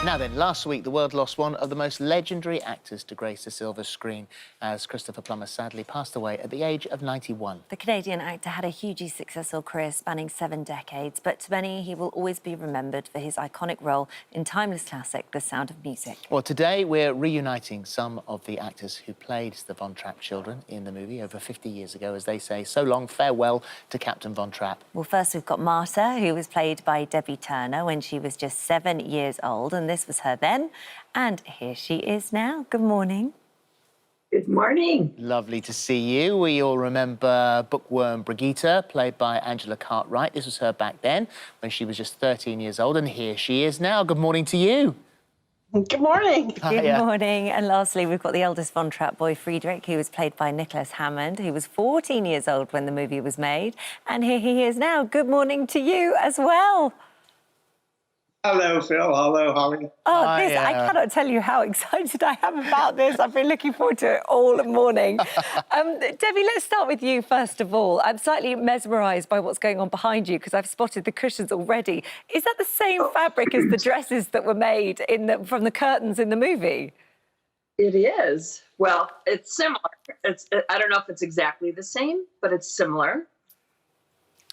Now then, last week the world lost one of the most legendary actors to grace the silver screen as Christopher Plummer sadly passed away at the age of 91. The Canadian actor had a hugely successful career spanning 7 decades, but to many he will always be remembered for his iconic role in timeless classic The Sound of Music. Well, today we're reuniting some of the actors who played the Von Trapp children in the movie over 50 years ago, as they say, so long, farewell to Captain Von Trapp. Well, first we've got Marta, who was played by Debbie Turner when she was just 7 years old, and this was her then, and here she is now. Good morning. Good morning. Lovely to see you. We all remember bookworm Brigitte, played by Angela Cartwright. This was her back then, when she was just 13 years old, and here she is now. Good morning to you. Good morning. Good morning. And lastly, we've got the eldest Von Trapp boy, Friedrich, who was played by Nicholas Hammond. He was 14 years old when the movie was made, and here he is now. Good morning to you as well. Hello, Phil. Hello, Holly. Oh, I cannot tell you how excited I am about this. I've been looking forward to it all morning. Debbie, let's start with you first of all. I'm slightly mesmerised by what's going on behind you because I've spotted the cushions already. Is that the same fabric as the dresses that were made from the curtains in the movie? It is. Well, it's similar. I don't know if it's exactly the same, but it's similar.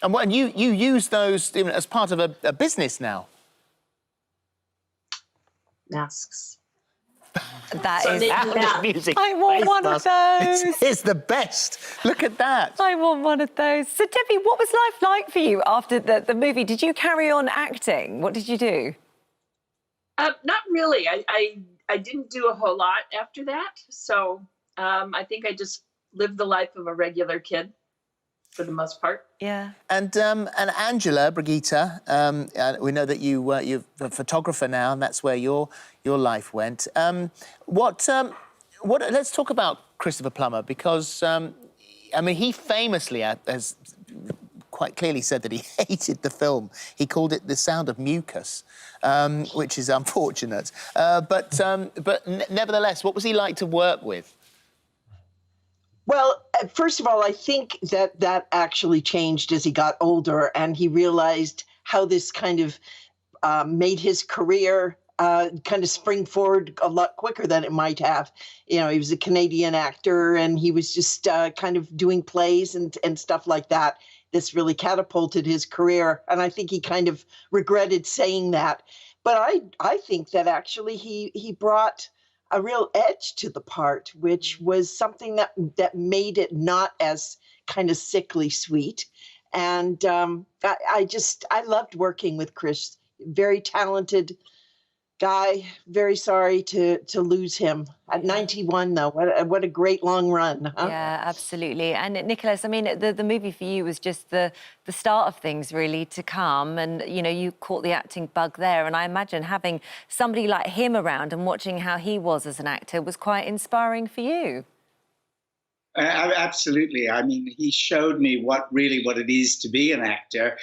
And you use those as part of a business now? Masks. That is music. I want one of those. It's the best. Look at that. I want one of those. So, Debbie, what was life like for you after the movie? Did you carry on acting? What did you do? Not really. I didn't do a whole lot after that. So I think I just lived the life of a regular kid for the most part. Yeah. And Angela, Brigitte, we know that you're a photographer now, and that's where your life went. Let's talk about Christopher Plummer, because I mean, he famously has quite clearly said that he hated the film. He called it The Sound of Mucus, which is unfortunate. But nevertheless, what was he like to work with? Well, first of all, I think that actually changed as he got older, and he realized how this kind of made his career kind of spring forward a lot quicker than it might have. You know, he was a Canadian actor, and he was just kind of doing plays and stuff like that. This really catapulted his career, and I think he kind of regretted saying that. But I think that actually he brought a real edge to the part, which was something that made it not as kind of sickly sweet. And I loved working with Chris. Very talented guy. Very sorry to lose him at 91, though. What a great long run. Huh? Yeah, absolutely. And Nicholas, I mean, the movie for you was just the start of things really to come, and you know, you caught the acting bug there. And I imagine having somebody like him around and watching how he was as an actor was quite inspiring for you. Absolutely. I mean, he showed me what it is to be an actor,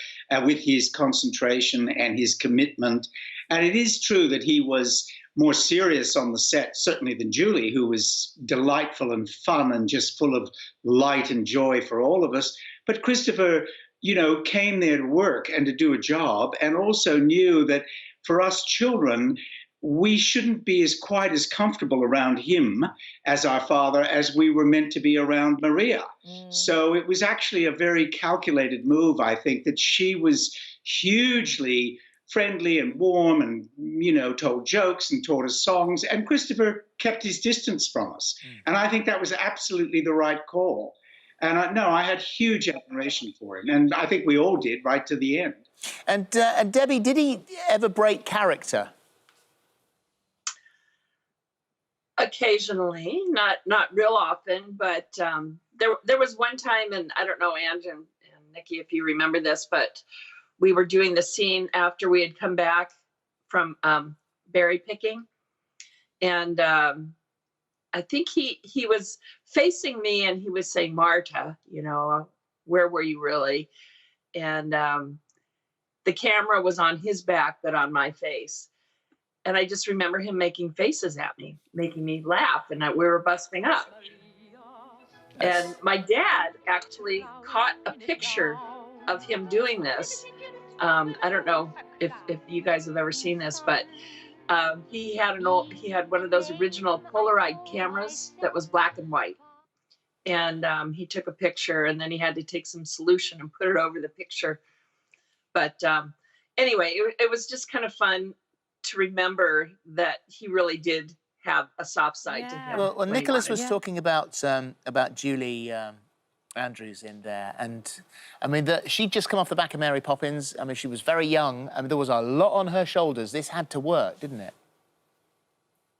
with his concentration and his commitment. And it is true that he was more serious on the set, certainly, than Julie, who was delightful and fun and just full of light and joy for all of us. But Christopher, you know, came there to work and to do a job, and also knew that for us children, we shouldn't be quite as comfortable around him as our father as we were meant to be around Maria. So it was actually a very calculated move, I think, that she was hugely friendly and warm and, you know, told jokes and taught us songs, and Christopher kept his distance from us. And I think that was absolutely the right call. And I had huge admiration for him, and I think we all did, right to the end. And Debbie, did he ever break character? Occasionally, not real often, but there was one time, and I don't know, Ange and Nikki, if you remember this, but we were doing the scene after we had come back from berry picking, and I think he was facing me, and he was saying, "Marta, you know, where were you really?" And the camera was on his back, but on my face. And I just remember him making faces at me, making me laugh, and we were busting up. And my dad actually caught a picture of him doing this. I don't know if you guys have ever seen this, but he had one of those original Polaroid cameras that was black and white. And he took a picture, and then he had to take some solution and put it over the picture. But anyway, it was just kind of fun to remember that he really did have a soft side to him. Well, Nicholas was talking about Julie Andrews in there, and I mean, she'd just come off the back of Mary Poppins. I mean, she was very young. I mean, there was a lot on her shoulders. This had to work, didn't it?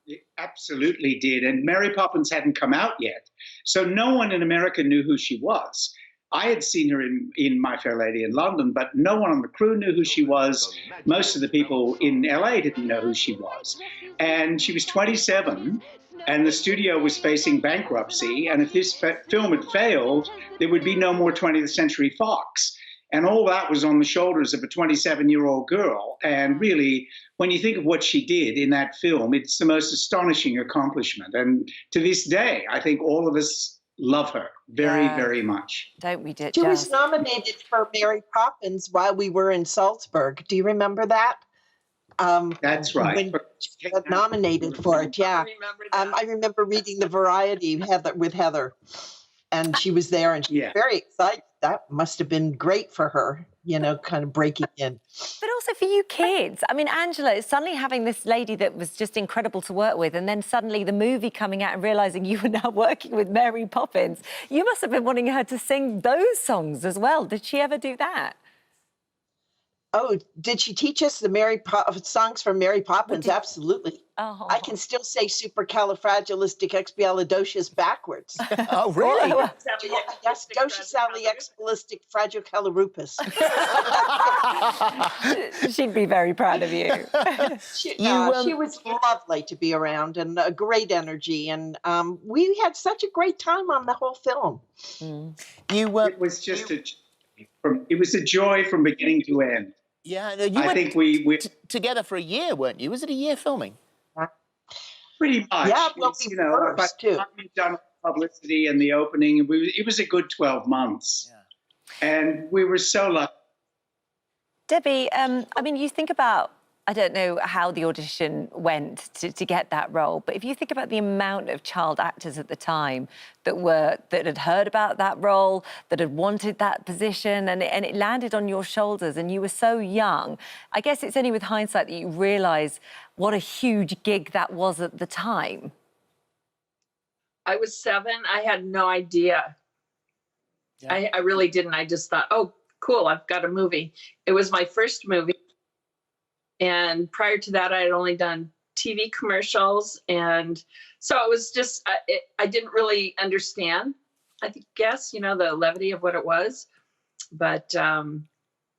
It absolutely did. And Mary Poppins hadn't come out yet. So no one in America knew who she was. I had seen her in My Fair Lady in London, but no one on the crew knew who she was. Most of the people in LA didn't know who she was. And she was 27, and the studio was facing bankruptcy. And if this film had failed, there would be no more 20th Century Fox. And all that was on the shoulders of a 27-year-old girl. And really, when you think of what she did in that film, it's the most astonishing accomplishment. And to this day, I think all of us love her very, very much. Don't we, She was nominated for Mary Poppins while we were in Salzburg. Do you remember that? That's right. When she got nominated for it, yeah. I remember reading the Variety with Heather, and she was there, and she was very excited. That must have been great for her, you know, kind of breaking in. But also for you kids. I mean, Angela is suddenly having this lady that was just incredible to work with, and then suddenly the movie coming out and realising you were now working with Mary Poppins. You must have been wanting her to sing those songs as well. Did she ever do that? Oh, did she teach us the songs from Mary Poppins? Absolutely. Oh. I can still say supercalifragilisticexpialidocious backwards. Oh, really? Yes, docisalliexballisticfragilisticexpialidocious. She'd be very proud of you. She was lovely to be around, and a great energy, and we had such a great time on the whole film. It was just it was a joy from beginning to end. Yeah, you I think we together for a year, weren't you? Was it a year filming? Pretty much. Yeah, well, you know, but we've done publicity and the opening. It was a good 12 months, and we were so lucky. Debbie, I mean, you think about, I don't know how the audition went to get that role, but if you think about the amount of child actors at the time that had heard about that role, that had wanted that position, and it landed on your shoulders, and you were so young, I guess it's only with hindsight that you realise what a huge gig that was at the time. I was 7. I had no idea. Yeah. I really didn't. I just thought, oh, cool, I've got a movie. It was my first movie. And prior to that, I had only done TV commercials. And so it was just, I didn't really understand, I guess, you know, the levity of what it was. But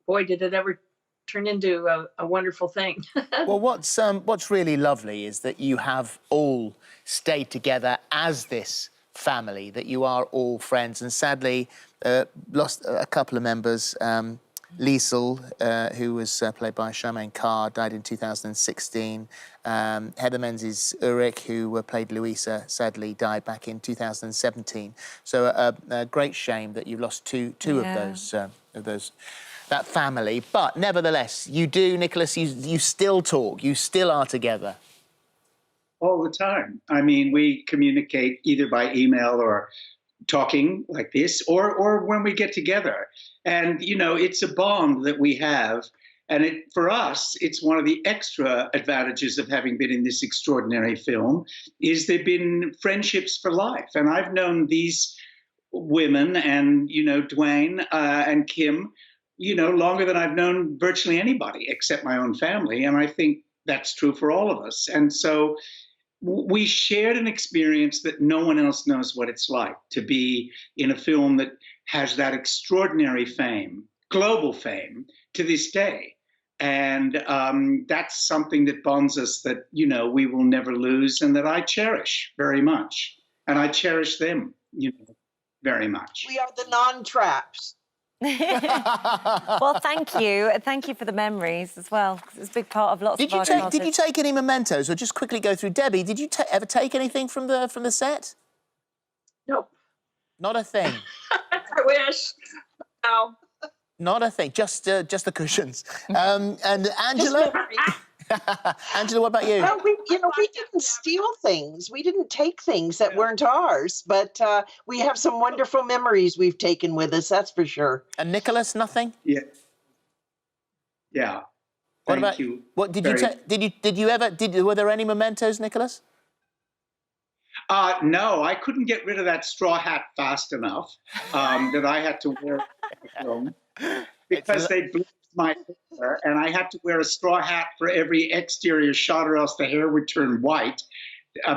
boy, did it ever turn into a wonderful thing. Well, what's really lovely is that you have all stayed together as this family, that you are all friends. And sadly, lost a couple of members. Liesl, who was played by Charmaine Carr, died in 2016. Heather Menzies-Ulrich, who played Louisa, sadly died back in 2017. So a great shame that you've lost two of those, that family. But nevertheless, you do, Nicholas, you still talk, you still are together. All the time. I mean, we communicate either by email or talking like this, or when we get together. And, you know, it's a bond that we have. And for us, it's one of the extra advantages of having been in this extraordinary film, is they've been friendships for life. And I've known these women and, you know, Dwayne and Kim, you know, longer than I've known virtually anybody except my own family. And I think that's true for all of us. And so we shared an experience that no one else knows what it's like to be in a film that has that extraordinary fame, global fame, to this day. And that's something that bonds us that, you know, we will never lose, and that I cherish very much. And I cherish them, you know, very much. We are the non-traps. Well, thank you. Thank you for the memories as well, because it's a big part of lots of our childhood. Did you take any mementos, or just quickly go through? Debbie, did you ever take anything from the set? Nope. Not a thing. I wish. No. Not a thing. Just the cushions. And Angela. Angela, what about you? Well, we didn't steal things. We didn't take things that weren't ours, but we have some wonderful memories we've taken with us, that's for sure. And Nicholas, nothing? Yeah. Yeah. What Thank about you? What did you ever? Were there any mementos, Nicholas? No, I couldn't get rid of that straw hat fast enough that I had to wear the film because they bleached my hair, and I had to wear a straw hat for every exterior shot, or else the hair would turn white.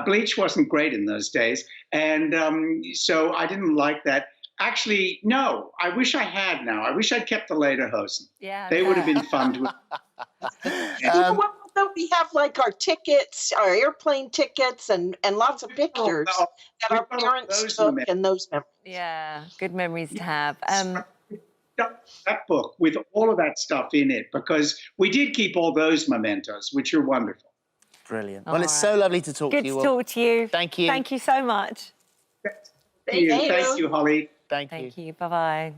Bleach wasn't great in those days, and so I didn't like that. Actually, no, I wish I had now. I wish I'd kept the lederhosen. Yeah, They would have been fun to. You know what, though? We have like our tickets, our airplane tickets, and lots of pictures that our parents took and those memories. Yeah, good memories to have. That book with all of that stuff in it, because we did keep all those mementos, which are wonderful. Brilliant. Well, it's so lovely to talk Good to you to all. talk to you. Thank you. Thank you so much. Thank you, Holly. Thank you. Thank you. Bye-bye.